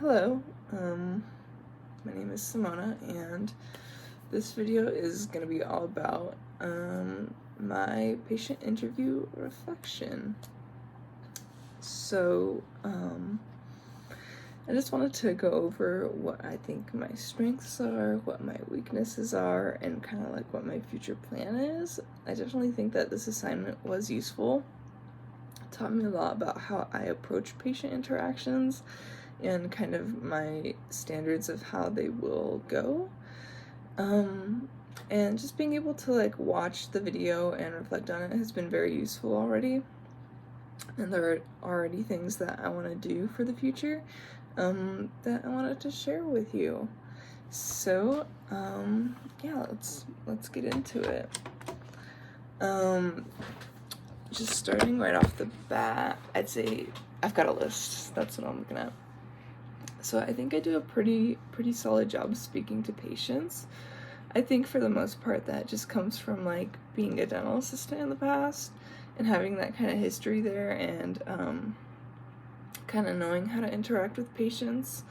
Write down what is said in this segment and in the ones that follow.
Hello, my name is Simona, and this video is going to be all about my patient interview reflection. So, I just wanted to go over what I think my strengths are, what my weaknesses are, and kind of like what my future plan is. I definitely think that this assignment was useful. It taught me a lot about how I approach patient interactions and kind of my standards of how they will go. And just being able to like watch the video and reflect on it has been very useful already. And there are already things that I want to do for the future that I wanted to share with you. So yeah, let's get into it. Just starting right off the bat, I'd say I've got a list. That's what I'm looking at. So I think I do a pretty solid job speaking to patients. I think for the most part that just comes from like being a dental assistant in the past and having that kind of history there, and kind of knowing how to interact with patients.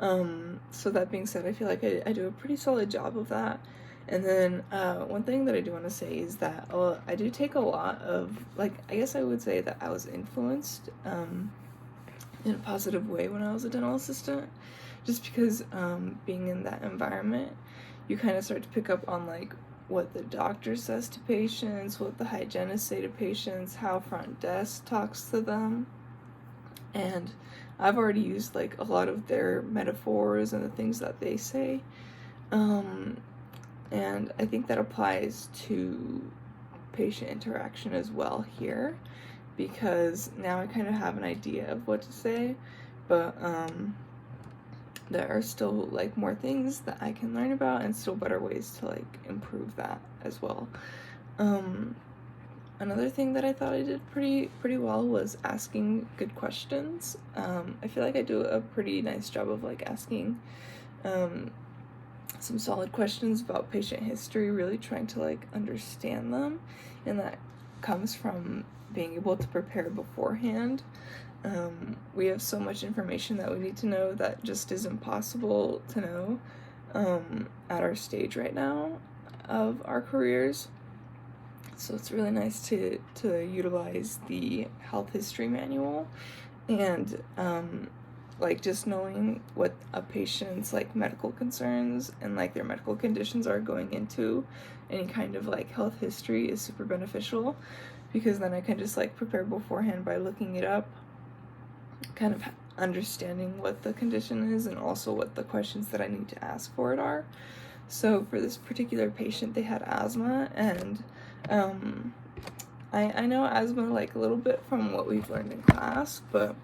So that being said, I feel like I do a pretty solid job of that. And then one thing that I do want to say is that I do take a lot of, like, I guess I would say that I was influenced in a positive way when I was a dental assistant, just because being in that environment, you kind of start to pick up on like what the doctor says to patients, what the hygienists say to patients, how front desk talks to them. And I've already used like a lot of their metaphors and the things that they say, and I think that applies to patient interaction as well here, because now I kind of have an idea of what to say, but there are still like more things that I can learn about and still better ways to like improve that as well. Another thing that I thought I did pretty well was asking good questions. I feel like I do a pretty nice job of like asking some solid questions about patient history, really trying to like understand them, and that comes from being able to prepare beforehand. We have so much information that we need to know that just isn't possible to know at our stage right now of our careers. So it's really nice to utilize the health history manual, and like just knowing what a patient's like medical concerns and like their medical conditions are going into any kind of like health history is super beneficial, because then I can just like prepare beforehand by looking it up, kind of understanding what the condition is and also what the questions that I need to ask for it are. So for this particular patient, they had asthma, and I know asthma like a little bit from what we've learned in class, but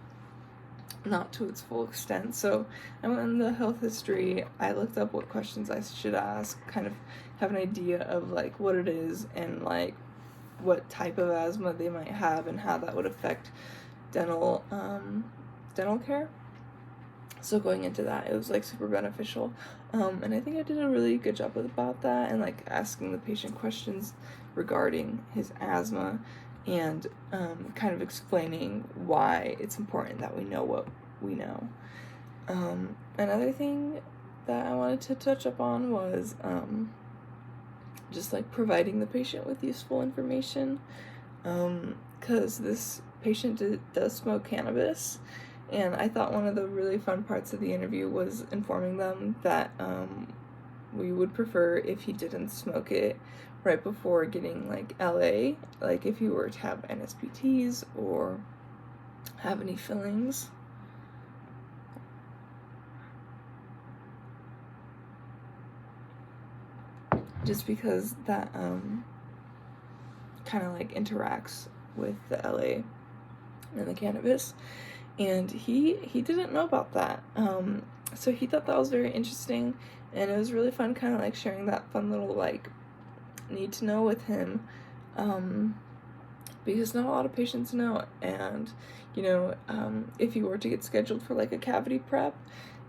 not to its full extent. So I went in the health history, I looked up what questions I should ask, kind of have an idea of like what it is and like what type of asthma they might have and how that would affect dental care. So going into that, it was like super beneficial, and I think I did a really good job about that, and like asking the patient questions regarding his asthma, and kind of explaining why it's important that we know what we know. Another thing that I wanted to touch upon was just like providing the patient with useful information, because this patient does smoke cannabis, and I thought one of the really fun parts of the interview was informing them that we would prefer if he didn't smoke it right before getting like LA, like if he were to have NSPTs or have any fillings. Just because that kind of like interacts with the LA and the cannabis, and he didn't know about that, so he thought that was very interesting, and it was really fun kind of like sharing that fun little like need to know with him, because not a lot of patients know. And you know, if you were to get scheduled for like a cavity prep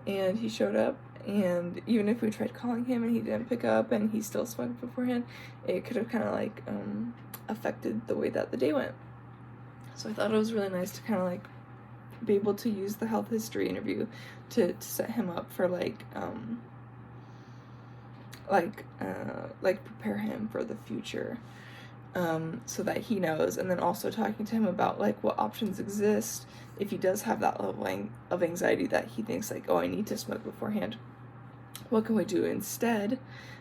and he showed up, and even if we tried calling him and he didn't pick up and he still smoked beforehand, it could have kind of like affected the way that the day went. So I thought it was really nice to kind of like be able to use the health history interview to set him up for prepare him for the future, so that he knows, and then also talking to him about like what options exist if he does have that level of anxiety that he thinks like, oh, I need to smoke beforehand. What can we do instead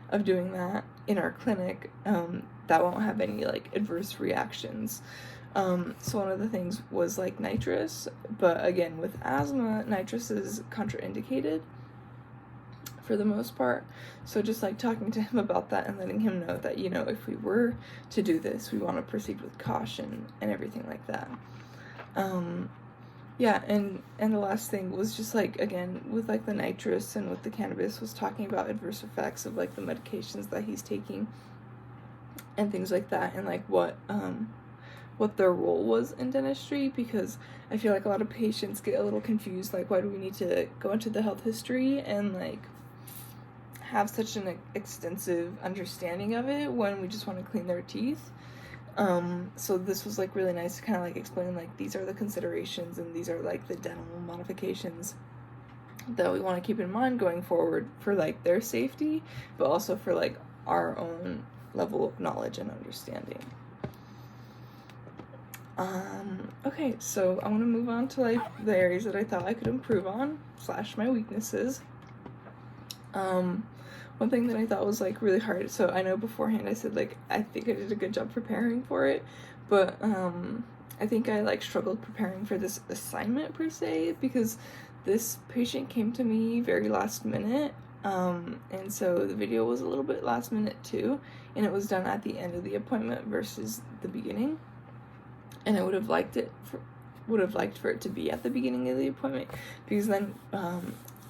of doing that in our clinic that won't have any like adverse reactions? So one of the things was like nitrous, but again, with asthma, nitrous is contraindicated for the most part. So just like talking to him about that and letting him know that, you know, if we were to do this, we want to proceed with caution and everything like that. Yeah, and the last thing was just like, again, with like the nitrous and with the cannabis, was talking about adverse effects of like the medications that he's taking and things like that, and like what their role was in dentistry, because I feel like a lot of patients get a little confused, like, why do we need to go into the health history and like have such an extensive understanding of it when we just want to clean their teeth. So this was like really nice to kind of like explain like these are the considerations and these are like the dental modifications that we want to keep in mind going forward for like their safety, but also for like our own level of knowledge and understanding. Okay, so I want to move on to like the areas that I thought I could improve on / my weaknesses. One thing that I thought was like really hard, so I know beforehand I said like I think I did a good job preparing for it, but I think I like struggled preparing for this assignment per se, because this patient came to me very last minute, and so the video was a little bit last minute too, and it was done at the end of the appointment versus the beginning, and I would have liked for it to be at the beginning of the appointment, because then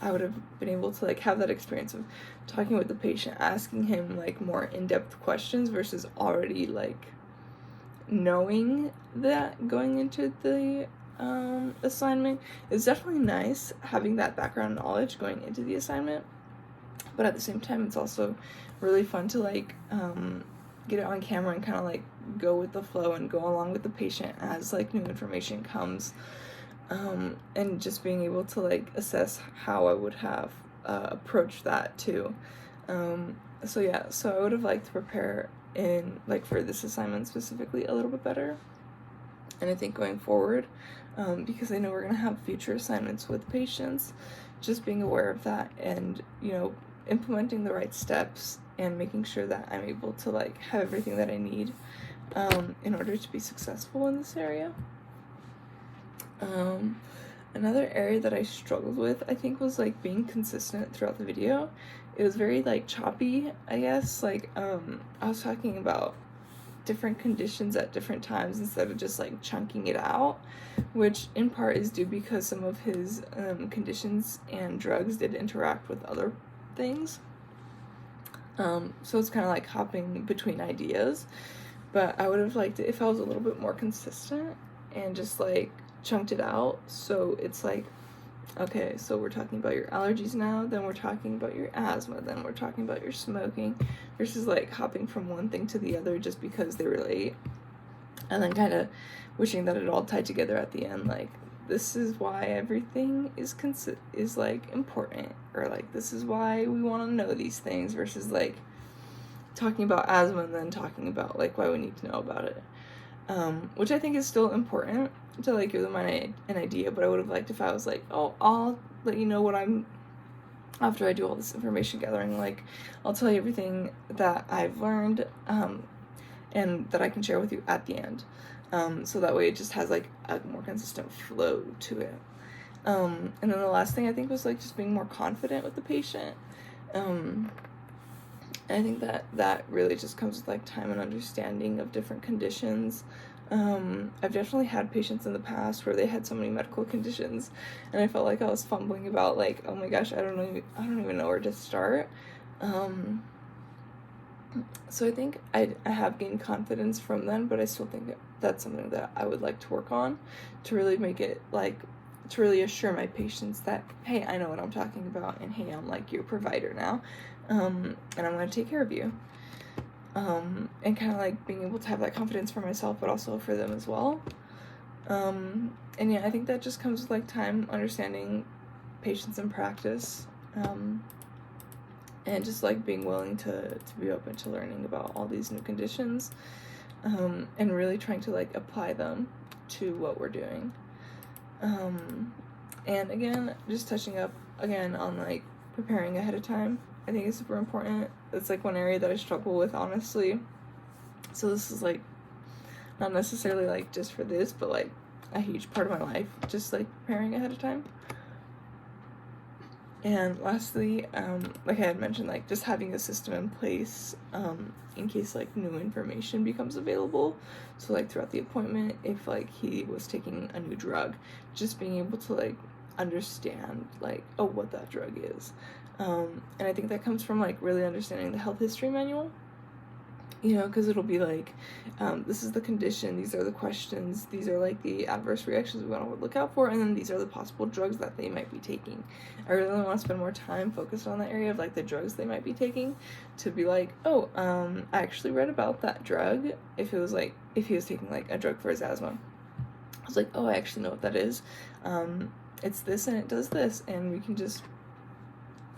I would have been able to like have that experience of talking with the patient, asking him like more in-depth questions versus already like knowing that going into the assignment. It's definitely nice having that background knowledge going into the assignment, but at the same time it's also really fun to like get it on camera and kind of like go with the flow and go along with the patient as like new information comes. And just being able to like assess how I would have approached that too. So I would have liked to prepare in like for this assignment specifically a little bit better, and I think going forward, because I know we're gonna have future assignments with patients, just being aware of that and, you know, implementing the right steps and making sure that I'm able to like have everything that I need in order to be successful in this area. Another area that I struggled with, I think, was like being consistent throughout the video. It was very like choppy, I guess. Like I was talking about different conditions at different times instead of just like chunking it out, which in part is due because some of his conditions and drugs did interact with other things. So it's kind of like hopping between ideas, but I would have liked it if I was a little bit more consistent and just like chunked it out. So it's like, okay, so we're talking about your allergies now, then we're talking about your asthma, then we're talking about your smoking, versus like hopping from one thing to the other just because they relate, and then kind of wishing that it all tied together at the end. Like, this is why everything is like important, or like this is why we want to know these things, versus like talking about asthma and then talking about like why we need to know about it. Which I think is still important to like give them an idea, but I would have liked if I was like, oh, I'll let you know what I'm, after I do all this information gathering, like I'll tell you everything that I've learned and that I can share with you at the end, so that way it just has like a more consistent flow to it. And then the last thing I think was like just being more confident with the patient. I think that really just comes with like time and understanding of different conditions. I've definitely had patients in the past where they had so many medical conditions, and I felt like I was fumbling about like, oh my gosh, I don't even know where to start. So I think I have gained confidence from them, but I still think that's something that I would like to work on to really make it like, to really assure my patients that, hey, I know what I'm talking about, and hey, I'm like your provider now, and I'm going to take care of you. And kind of like being able to have that confidence for myself, but also for them as well. And And yeah, I think that just comes with like time, understanding patients and practice, and just like being willing to be open to learning about all these new conditions, and really trying to like apply them to what we're doing. And again, just touching up again on like preparing ahead of time, I think is super important. It's like one area that I struggle with, honestly. So this is like not necessarily like just for this, but like a huge part of my life, just like preparing ahead of time. And lastly, like I had mentioned, like just having a system in place in case like new information becomes available. So like throughout the appointment, if like he was taking a new drug, just being able to like understand like, oh, what that drug is. And I think that comes from like really understanding the health history manual, you know, because it'll be like, this is the condition, these are the questions, these are like the adverse reactions we want to look out for, and then these are the possible drugs that they might be taking. I really want to spend more time focused on that area of like the drugs they might be taking, to be like, oh, I actually read about that drug. If it was like, if he was taking like a drug for his asthma, I was like, oh, I actually know what that is. It's this and it does this, and we can just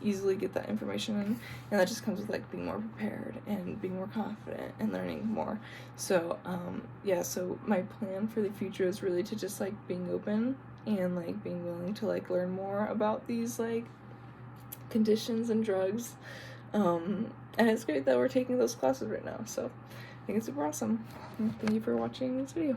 easily get that information in, and that just comes with like being more prepared and being more confident and learning more. So yeah, so my plan for the future is really to just like being open and like being willing to like learn more about these like conditions and drugs, and it's great that we're taking those classes right now, so I think it's super awesome. Thank you for watching this video.